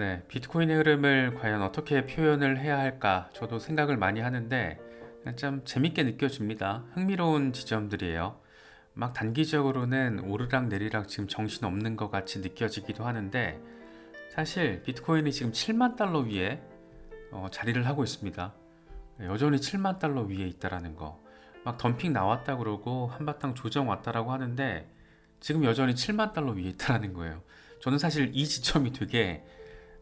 네, 비트코인의 흐름을 과연 어떻게 표현을 해야 할까? 저도 생각을 많이 하는데 참 재밌게 느껴집니다. 흥미로운 지점들이에요. 막 단기적으로는 오르락 내리락 지금 정신없는 것 같이 느껴지기도 하는데 사실 비트코인이 지금 7만 달러 위에 자리를 하고 있습니다. 여전히 7만 달러 위에 있다라는 거. 막 덤핑 나왔다 그러고 한바탕 조정 왔다라고 하는데 지금 여전히 7만 달러 위에 있다라는 거예요. 저는 사실 이 지점이 되게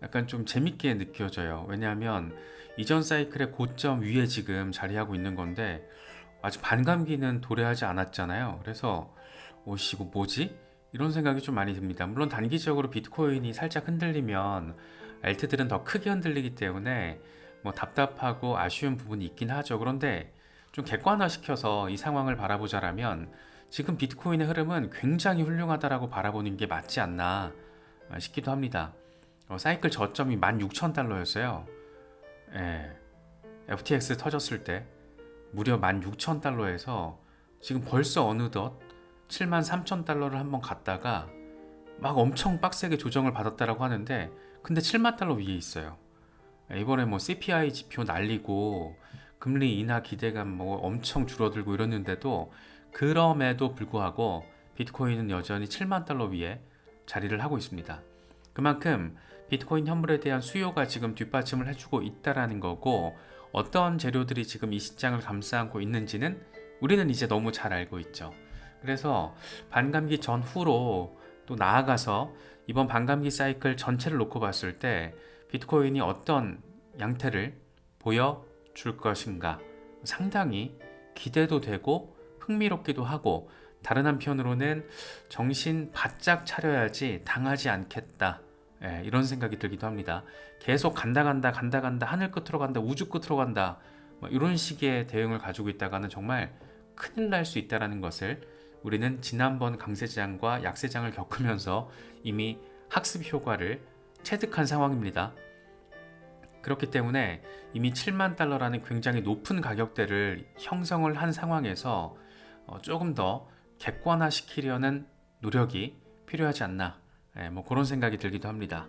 약간 좀 재밌게 느껴져요. 왜냐하면 이전 사이클의 고점 위에 지금 자리하고 있는 건데 아직 반감기는 도래하지 않았잖아요. 그래서 오씨 이거 뭐지? 이런 생각이 좀 많이 듭니다. 물론 단기적으로 비트코인이 살짝 흔들리면 알트들은 더 크게 흔들리기 때문에 뭐 답답하고 아쉬운 부분이 있긴 하죠. 그런데 좀 객관화시켜서 이 상황을 바라보자라면 지금 비트코인의 흐름은 굉장히 훌륭하다라고 바라보는 게 맞지 않나 싶기도 합니다. 사이클 저점이 16,000달러였어요. 예, FTX 터졌을 때 무려 16,000달러에서 지금 벌써 어느덧 73,000달러를 한번 갔다가 막 엄청 빡세게 조정을 받았다라고 하는데 근데 7만 달러 위에 있어요. 이번에 뭐 CPI 지표 날리고 금리 인하 기대감 뭐 엄청 줄어들고 이랬는데도 그럼에도 불구하고 비트코인은 여전히 7만 달러 위에 자리를 하고 있습니다. 그만큼 비트코인 현물에 대한 수요가 지금 뒷받침을 해주고 있다라는 거고 어떤 재료들이 지금 이 시장을 감싸안고 있는지는 우리는 이제 너무 잘 알고 있죠. 그래서 반감기 전후로 또 나아가서 이번 반감기 사이클 전체를 놓고 봤을 때 비트코인이 어떤 양태를 보여줄 것인가 상당히 기대도 되고 흥미롭기도 하고 다른 한편으로는 정신 바짝 차려야지 당하지 않겠다. 이런 생각이 들기도 합니다. 계속 간다 간다 간다 간다 하늘 끝으로 간다 우주 끝으로 간다 뭐 이런 식의 대응을 가지고 있다가는 정말 큰일 날 수 있다는 것을 우리는 지난번 강세장과 약세장을 겪으면서 이미 학습 효과를 체득한 상황입니다. 그렇기 때문에 이미 7만 달러라는 굉장히 높은 가격대를 형성을 한 상황에서 조금 더 객관화시키려는 노력이 필요하지 않나 뭐 그런 생각이 들기도 합니다.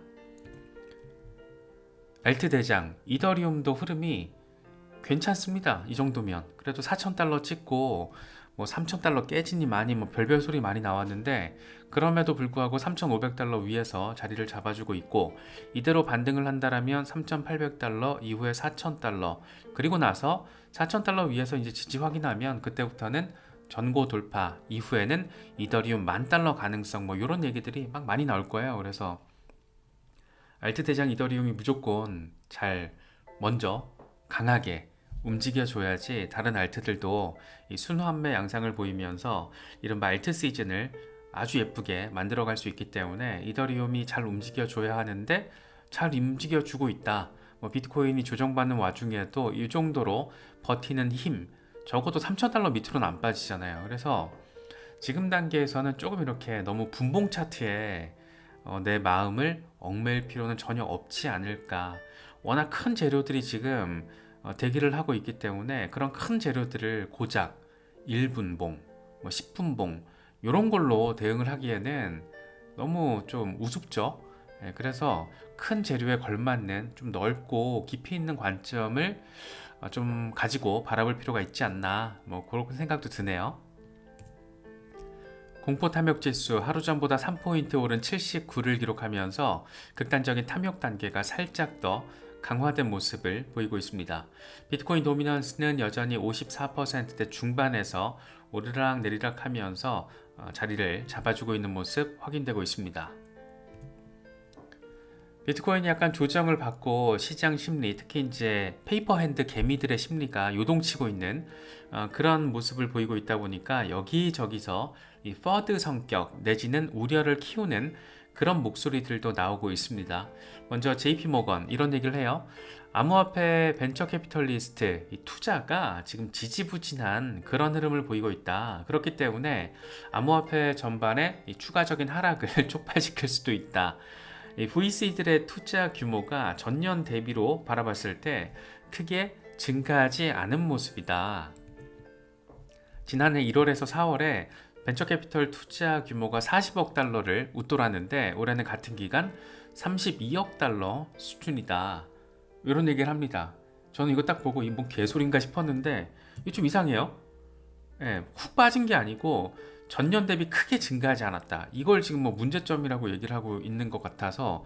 알트 대장 이더리움도 흐름이 괜찮습니다. 이 정도면 그래도 4,000달러 찍고 뭐 3,000달러 깨지니 많이 뭐 별별 소리 많이 나왔는데 그럼에도 불구하고 3,500달러 위에서 자리를 잡아주고 있고 이대로 반등을 한다라면 3,800달러 이후에 4,000달러 그리고 나서 4,000달러 위에서 이제 지지 확인하면 그때부터는 전고 돌파 이후에는 이더리움 10,000달러 가능성 뭐 이런 얘기들이 막 많이 나올 거예요. 그래서 알트 대장 이더리움이 무조건 잘 먼저 강하게 움직여줘야지 다른 알트들도 이 순환매 양상을 보이면서 이른바 알트 시즌을 아주 예쁘게 만들어갈 수 있기 때문에 이더리움이 잘 움직여줘야 하는데 잘 움직여주고 있다. 뭐 비트코인이 조정받는 와중에도 이 정도로 버티는 힘 적어도 3,000달러 밑으로는 안 빠지잖아요. 그래서 지금 단계에서는 조금 이렇게 너무 분봉 차트에 내 마음을 얽매일 필요는 전혀 없지 않을까. 워낙 큰 재료들이 지금 대기를 하고 있기 때문에 그런 큰 재료들을 고작 1분봉, 뭐 10분봉 이런 걸로 대응을 하기에는 너무 좀 우습죠. 그래서 큰 재료에 걸맞는 좀 넓고 깊이 있는 관점을 좀 가지고 바라볼 필요가 있지 않나 뭐 그런 생각도 드네요. 공포 탐욕 지수 하루 전보다 3포인트 오른 79를 기록하면서 극단적인 탐욕 단계가 살짝 더 강화된 모습을 보이고 있습니다. 비트코인 도미넌스는 여전히 54%대 중반에서 오르락 내리락 하면서 자리를 잡아주고 있는 모습 확인되고 있습니다. 비트코인이 약간 조정을 받고 시장 심리, 특히 이제 페이퍼 핸드 개미들의 심리가 요동치고 있는 그런 모습을 보이고 있다 보니까 여기저기서 이 퍼드 성격 내지는 우려를 키우는 그런 목소리들도 나오고 있습니다. 먼저 JP 모건 이런 얘기를 해요. 암호화폐 벤처 캐피털리스트 이 투자가 지금 지지부진한 그런 흐름을 보이고 있다. 그렇기 때문에 암호화폐 전반에 이 추가적인 하락을 촉발시킬 수도 있다. VC들의 투자 규모가 전년 대비로 바라봤을 때 크게 증가하지 않은 모습이다. 지난해 1월에서 4월에 벤처 캐피털 투자 규모가 40억 달러를 웃돌았는데 올해는 같은 기간 32억 달러 수준이다. 이런 얘기를 합니다. 저는 이거 딱 보고 이뭔 개소리인가 싶었는데 이게 좀 이상해요. 예, 훅 빠진 게 아니고 전년 대비 크게 증가하지 않았다. 이걸 지금 뭐 문제점이라고 얘기를 하고 있는 것 같아서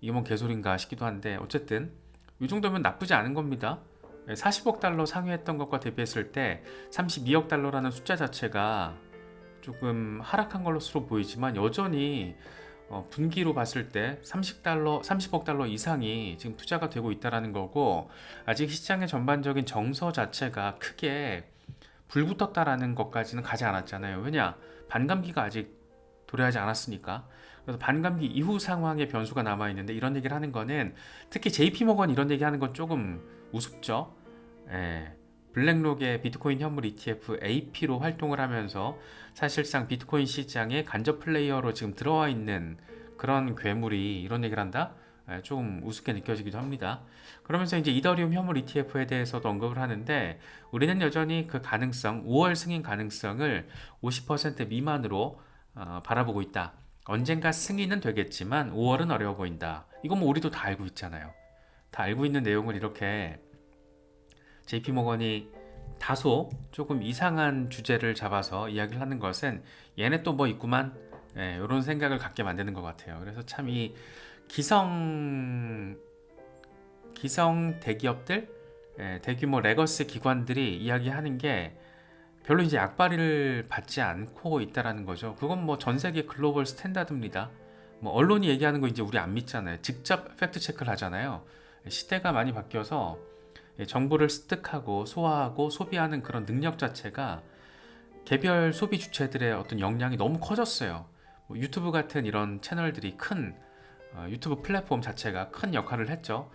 이게 뭔 개소리인가 싶기도 한데 어쨌든 이 정도면 나쁘지 않은 겁니다. 40억 달러 상회했던 것과 대비했을 때 32억 달러라는 숫자 자체가 조금 하락한 것으로 보이지만 여전히 분기로 봤을 때 30억 달러 이상이 지금 투자가 되고 있다는 거고 아직 시장의 전반적인 정서 자체가 크게 불붙었다라는 것까지는 가지 않았잖아요. 왜냐? 반감기가 아직 도래하지 않았으니까. 그래서 반감기 이후 상황의 변수가 남아있는데 이런 얘기를 하는 거는 특히 JP모건 이런 얘기 하는 건 조금 우습죠. 예. 블랙록의 비트코인 현물 ETF AP로 활동을 하면서 사실상 비트코인 시장의 간접 플레이어로 지금 들어와 있는 그런 괴물이 이런 얘기를 한다? 좀 우습게 느껴지기도 합니다. 그러면서 이제 이더리움 현물 ETF에 대해서도 언급을 하는데 우리는 여전히 그 가능성, 5월 승인 가능성을 50% 미만으로 바라보고 있다. 언젠가 승인은 되겠지만 5월은 어려워 보인다. 이건 뭐 우리도 다 알고 있잖아요. 다 알고 있는 내용을 이렇게 JP모건이 다소 조금 이상한 주제를 잡아서 이야기를 하는 것은 얘네 또 뭐 있구만 이런 생각을 갖게 만드는 것 같아요. 그래서 참 이 기성 대기업들, 대규모 레거시 기관들이 이야기하는 게 별로 이제 약발을 받지 않고 있다라는 거죠. 그건 뭐 전 세계 글로벌 스탠다드입니다. 뭐 언론이 얘기하는 거 이제 우리 안 믿잖아요. 직접 팩트 체크를 하잖아요. 시대가 많이 바뀌어서 정보를 습득하고 소화하고 소비하는 그런 능력 자체가 개별 소비 주체들의 어떤 역량이 너무 커졌어요. 뭐 유튜브 같은 이런 채널들이 큰 유튜브 플랫폼 자체가 큰 역할을 했죠.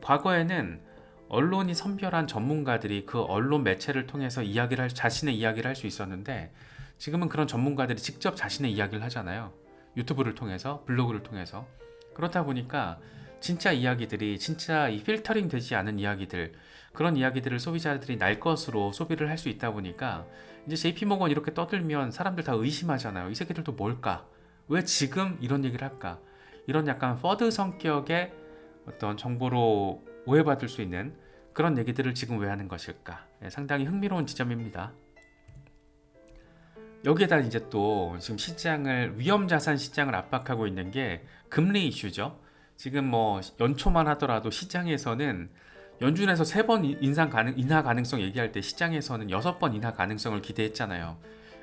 과거에는 언론이 선별한 전문가들이 그 언론 매체를 통해서 자신의 이야기를 할 수 있었는데 지금은 그런 전문가들이 직접 자신의 이야기를 하잖아요. 유튜브를 통해서, 블로그를 통해서. 그렇다 보니까 진짜 이야기들이 진짜 이 필터링 되지 않은 이야기들, 그런 이야기들을 소비자들이 날 것으로 소비를 할 수 있다 보니까 이제 JP모건 이렇게 떠들면 사람들 다 의심하잖아요. 이 새끼들도 뭘까? 왜 지금 이런 얘기를 할까? 이런 약간 퍼드 성격의 어떤 정보로 오해받을 수 있는 그런 얘기들을 지금 왜 하는 것일까? 상당히 흥미로운 지점입니다. 여기에다 이제 또 지금 위험자산 시장을 압박하고 있는 게 금리 이슈죠. 지금 뭐 연초만 하더라도 시장에서는 연준에서 3번 인하 가능성 얘기할 때 시장에서는 6번 인하 가능성을 기대했잖아요.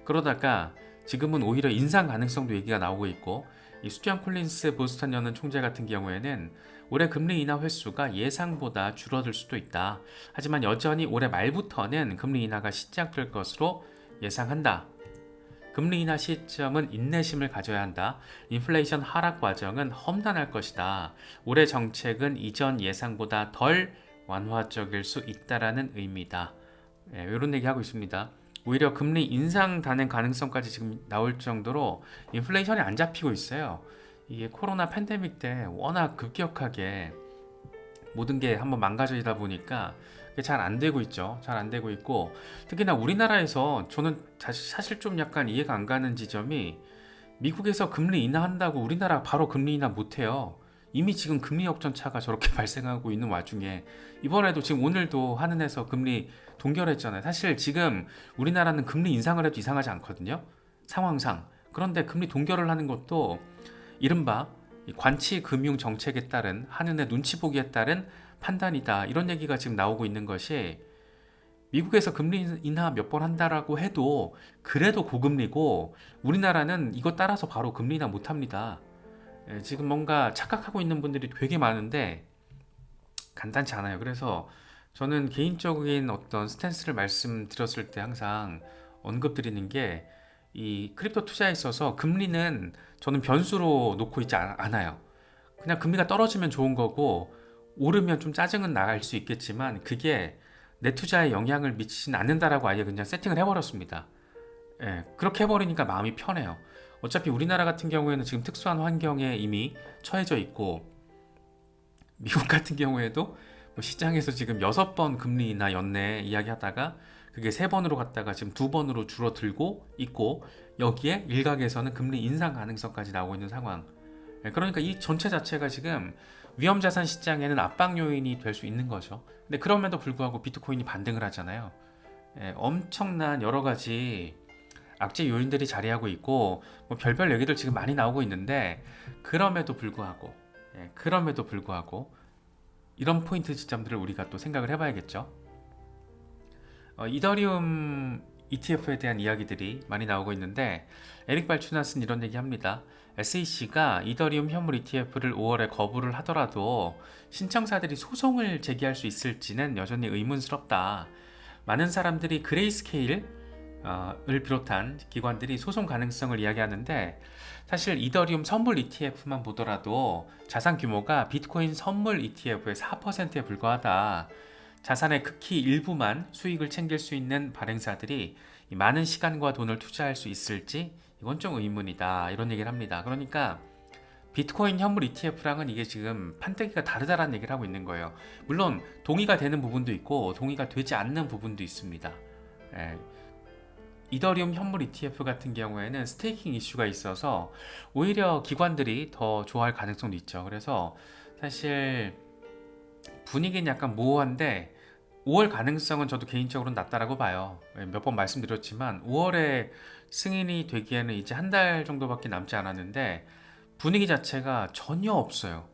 그러다가 지금은 오히려 인상 가능성도 얘기가 나오고 있고 이 수지안 콜린스 보스턴 연은 총재 같은 경우에는 올해 금리 인하 횟수가 예상보다 줄어들 수도 있다. 하지만 여전히 올해 말부터는 금리 인하가 시작될 것으로 예상한다. 금리 인하 시점은 인내심을 가져야 한다. 인플레이션 하락 과정은 험난할 것이다. 올해 정책은 이전 예상보다 덜 완화적일 수 있다라는 의미다. 이런 얘기하고 있습니다. 오히려 금리 인상 단행 가능성까지 지금 나올 정도로 인플레이션이 안 잡히고 있어요. 이게 코로나 팬데믹 때 워낙 급격하게 모든 게 한번 망가지다 보니까 잘 안 되고 있죠. 잘 안 되고 있고 특히나 우리나라에서 저는 사실 좀 약간 이해가 안 가는 지점이 미국에서 금리 인하한다고 우리나라 바로 금리 인하 못해요. 이미 지금 금리 역전차가 저렇게 발생하고 있는 와중에 이번에도 지금 오늘도 한은에서 금리 동결했잖아요. 사실 지금 우리나라는 금리 인상을 해도 이상하지 않거든요. 상황상. 그런데 금리 동결을 하는 것도 이른바 관치 금융 정책에 따른 한은의 눈치 보기에 따른 판단이다. 이런 얘기가 지금 나오고 있는 것이 미국에서 금리 인하 몇 번 한다라고 해도 그래도 고금리고 우리나라는 이거 따라서 바로 금리 인하 못 합니다. 지금 뭔가 착각하고 있는 분들이 되게 많은데 간단치 않아요. 그래서 저는 개인적인 어떤 스탠스를 말씀드렸을 때 항상 언급드리는 게 이 크립토 투자에 있어서 금리는 저는 변수로 놓고 있지 않아요. 그냥 금리가 떨어지면 좋은 거고 오르면 좀 짜증은 나갈 수 있겠지만 그게 내 투자에 영향을 미치진 않는다라고 아예 그냥 세팅을 해버렸습니다. 그렇게 해버리니까 마음이 편해요. 어차피 우리나라 같은 경우에는 지금 특수한 환경에 이미 처해져 있고 미국 같은 경우에도 뭐 시장에서 지금 6번 금리 인하 연내 이야기하다가 그게 3번으로 갔다가 지금 2번으로 줄어들고 있고, 여기에 일각에서는 금리 인상 가능성까지 나오고 있는 상황. 그러니까 이 전체 자체가 지금 위험자산 시장에는 압박 요인이 될 수 있는 거죠. 근데 그럼에도 불구하고 비트코인이 반등을 하잖아요. 엄청난 여러 가지 악재 요인들이 자리하고 있고, 뭐 별별 얘기들 지금 많이 나오고 있는데, 그럼에도 불구하고 이런 포인트 지점들을 우리가 또 생각을 해봐야겠죠. 이더리움 ETF에 대한 이야기들이 많이 나오고 있는데, 에릭 발추나스는 이런 얘기합니다. SEC가 이더리움 현물 ETF를 5월에 거부를 하더라도 신청사들이 소송을 제기할 수 있을지는 여전히 의문스럽다. 많은 사람들이 그레이스케일을 비롯한 기관들이 소송 가능성을 이야기하는데, 사실 이더리움 선물 ETF만 보더라도 자산 규모가 비트코인 선물 ETF의 4%에 불과하다. 자산의 극히 일부만 수익을 챙길 수 있는 발행사들이 많은 시간과 돈을 투자할 수 있을지, 이건 좀 의문이다, 이런 얘기를 합니다. 그러니까 비트코인 현물 ETF랑은 이게 지금 판때기가 다르다라는 얘기를 하고 있는 거예요. 물론 동의가 되는 부분도 있고 동의가 되지 않는 부분도 있습니다. 이더리움 현물 ETF 같은 경우에는 스테이킹 이슈가 있어서 오히려 기관들이 더 좋아할 가능성도 있죠. 그래서 사실 분위기는 약간 모호한데 5월 가능성은 저도 개인적으로 낮다라고 봐요. 몇 번 말씀드렸지만 5월에 승인이 되기에는 이제 한 달 정도밖에 남지 않았는데 분위기 자체가 전혀 없어요.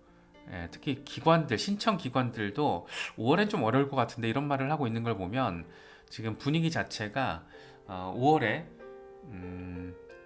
특히 기관들, 신청 기관들도 5월엔 좀 어려울 것 같은데 이런 말을 하고 있는 걸 보면 지금 분위기 자체가 5월에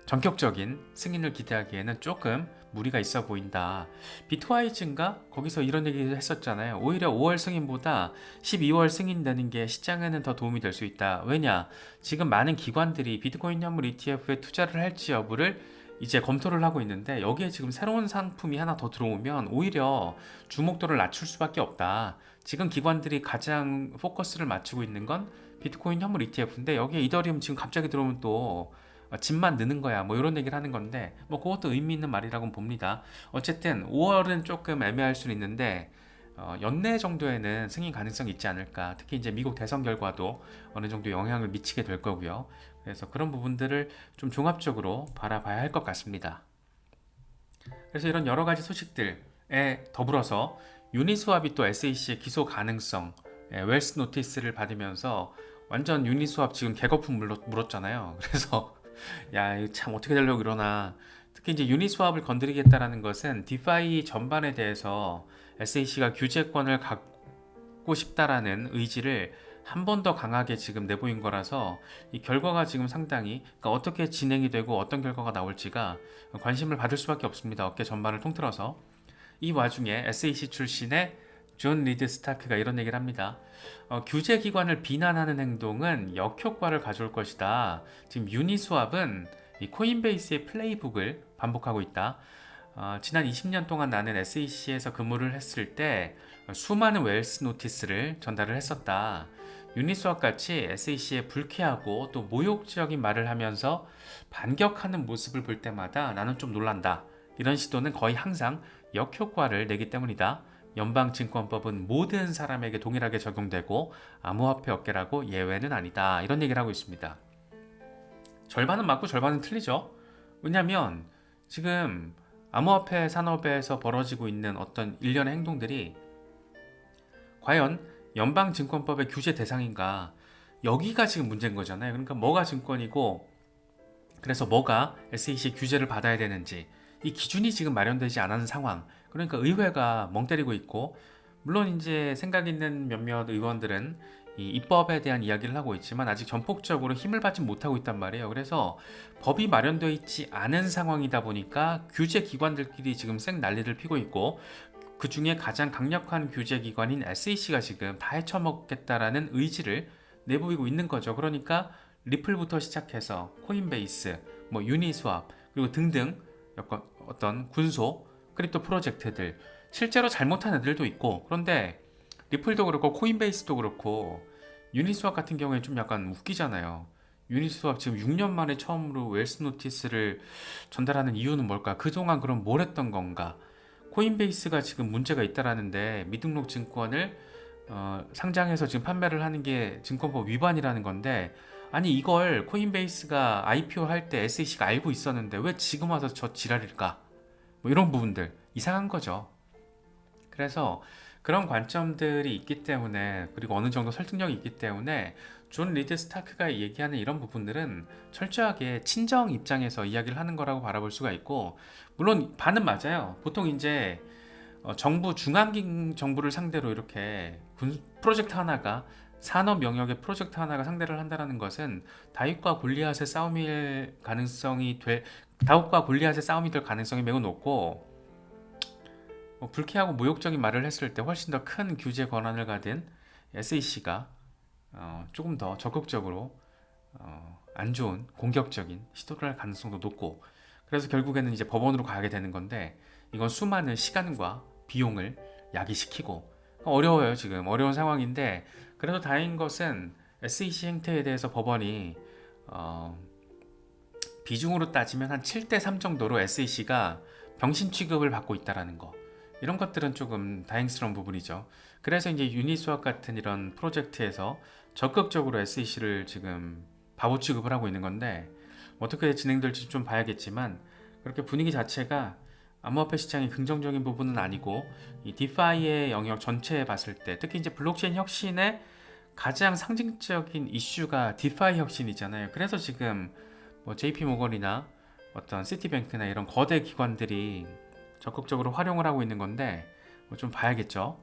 전격적인 승인을 기대하기에는 조금 무리가 있어 보인다. 비트와이즈인가? 거기서 이런 얘기를 했었잖아요. 오히려 5월 승인보다 12월 승인되는 게 시장에는 더 도움이 될 수 있다. 왜냐? 지금 많은 기관들이 비트코인 현물 ETF에 투자를 할지 여부를 이제 검토를 하고 있는데, 여기에 지금 새로운 상품이 하나 더 들어오면 오히려 주목도를 낮출 수밖에 없다. 지금 기관들이 가장 포커스를 맞추고 있는 건 비트코인 현물 ETF인데, 여기에 이더리움 지금 갑자기 들어오면 또 집만 느는 거야, 뭐 이런 얘기를 하는 건데, 뭐 그것도 의미 있는 말이라고 봅니다. 어쨌든 5월은 조금 애매할 수는 있는데 연내 정도에는 승인 가능성이 있지 않을까. 특히 이제 미국 대선 결과도 어느 정도 영향을 미치게 될 거고요. 그래서 그런 부분들을 좀 종합적으로 바라봐야 할 것 같습니다. 그래서 이런 여러 가지 소식들에 더불어서 유니스왑이 또 SEC의 기소 가능성, 웰스 노티스를 받으면서 완전 유니스왑 지금 개거품 물었잖아요. 그래서 야, 이거 참 어떻게 되려고 이러나. 특히 이제 유니스왑을 건드리겠다라는 것은 디파이 전반에 대해서 SEC가 규제권을 갖고 싶다라는 의지를 한 번 더 강하게 지금 내보인 거라서 이 결과가 지금 상당히, 그러니까 어떻게 진행이 되고 어떤 결과가 나올지가 관심을 받을 수밖에 없습니다. 업계 전반을 통틀어서. 이 와중에 SEC 출신의 존 리드 스타크가 이런 얘기를 합니다. 규제 기관을 비난하는 행동은 역효과를 가져올 것이다. 지금 유니스왑은 이 코인베이스의 플레이북을 반복하고 있다. 지난 20년 동안 나는 SEC에서 근무를 했을 때 수많은 웰스 노티스를 전달을 했었다. 유니스왑 같이 SEC에 불쾌하고 또 모욕적인 말을 하면서 반격하는 모습을 볼 때마다 나는 좀 놀란다. 이런 시도는 거의 항상 역효과를 내기 때문이다. 연방증권법은 모든 사람에게 동일하게 적용되고 암호화폐 업계라고 예외는 아니다. 이런 얘기를 하고 있습니다. 절반은 맞고 절반은 틀리죠. 왜냐하면 지금 암호화폐 산업에서 벌어지고 있는 어떤 일련의 행동들이 과연 연방증권법의 규제 대상인가, 여기가 지금 문제인 거잖아요. 그러니까 뭐가 증권이고 그래서 뭐가 SEC 규제를 받아야 되는지 이 기준이 지금 마련되지 않은 상황. 그러니까 의회가 멍 때리고 있고, 물론 이제 생각 있는 몇몇 의원들은 이 입법에 대한 이야기를 하고 있지만 아직 전폭적으로 힘을 받지 못하고 있단 말이에요. 그래서 법이 마련되어 있지 않은 상황이다 보니까 규제 기관들끼리 지금 쌩 난리를 피고 있고, 그 중에 가장 강력한 규제 기관인 SEC가 지금 다 헤쳐먹겠다라는 의지를 내보이고 있는 거죠. 그러니까 리플부터 시작해서 코인베이스, 뭐 유니스왑, 그리고 등등 어떤 군소 크립토 프로젝트들, 실제로 잘못한 애들도 있고, 그런데 리플도 그렇고 코인베이스도 그렇고 유니스왑 같은 경우에 좀 약간 웃기잖아요. 유니스왑 지금 6년 만에 처음으로 웰스 노티스를 전달하는 이유는 뭘까? 그동안 그럼 뭘 했던 건가? 코인베이스가 지금 문제가 있다라는데 미등록 증권을 상장해서 지금 판매를 하는 게 증권법 위반이라는 건데, 아니 이걸 코인베이스가 IPO 할 때 SEC가 알고 있었는데 왜 지금 와서 저 지랄일까? 뭐 이런 부분들 이상한 거죠. 그래서 그런 관점들이 있기 때문에, 그리고 어느 정도 설득력이 있기 때문에 존 리드 스타크가 얘기하는 이런 부분들은 철저하게 친정 입장에서 이야기를 하는 거라고 바라볼 수가 있고, 물론 반은 맞아요. 보통 이제 정부 중앙 정부를 상대로 이렇게 프로젝트 하나가, 산업 영역의 프로젝트 하나가 상대를 한다는 것은 다윗과 골리앗의 다윗과 골리앗의 싸움이 될 가능성이 매우 높고, 불쾌하고 모욕적인 말을 했을 때 훨씬 더 큰 규제 권한을 가진 SEC가 조금 더 적극적으로 안 좋은 공격적인 시도를 할 가능성도 높고, 그래서 결국에는 이제 법원으로 가게 되는 건데, 이건 수많은 시간과 비용을 야기시키고 어려워요. 지금 어려운 상황인데, 그래도 다행인 것은 SEC 행태에 대해서 법원이 비중으로 따지면 한 7대 3 정도로 SEC가 병신 취급을 받고 있다라는 거, 이런 것들은 조금 다행스러운 부분이죠. 그래서 이제 유니스왑 같은 이런 프로젝트에서 적극적으로 SEC를 지금 바보 취급을 하고 있는 건데, 어떻게 진행될지 좀 봐야겠지만, 그렇게 분위기 자체가 암호화폐 시장이 긍정적인 부분은 아니고, 이 디파이의 영역 전체에 봤을 때, 특히 이제 블록체인 혁신의 가장 상징적인 이슈가 디파이 혁신이잖아요. 그래서 지금 뭐 JP 모건이나 어떤 시티뱅크나 이런 거대 기관들이 적극적으로 활용을 하고 있는 건데, 뭐 좀 봐야겠죠.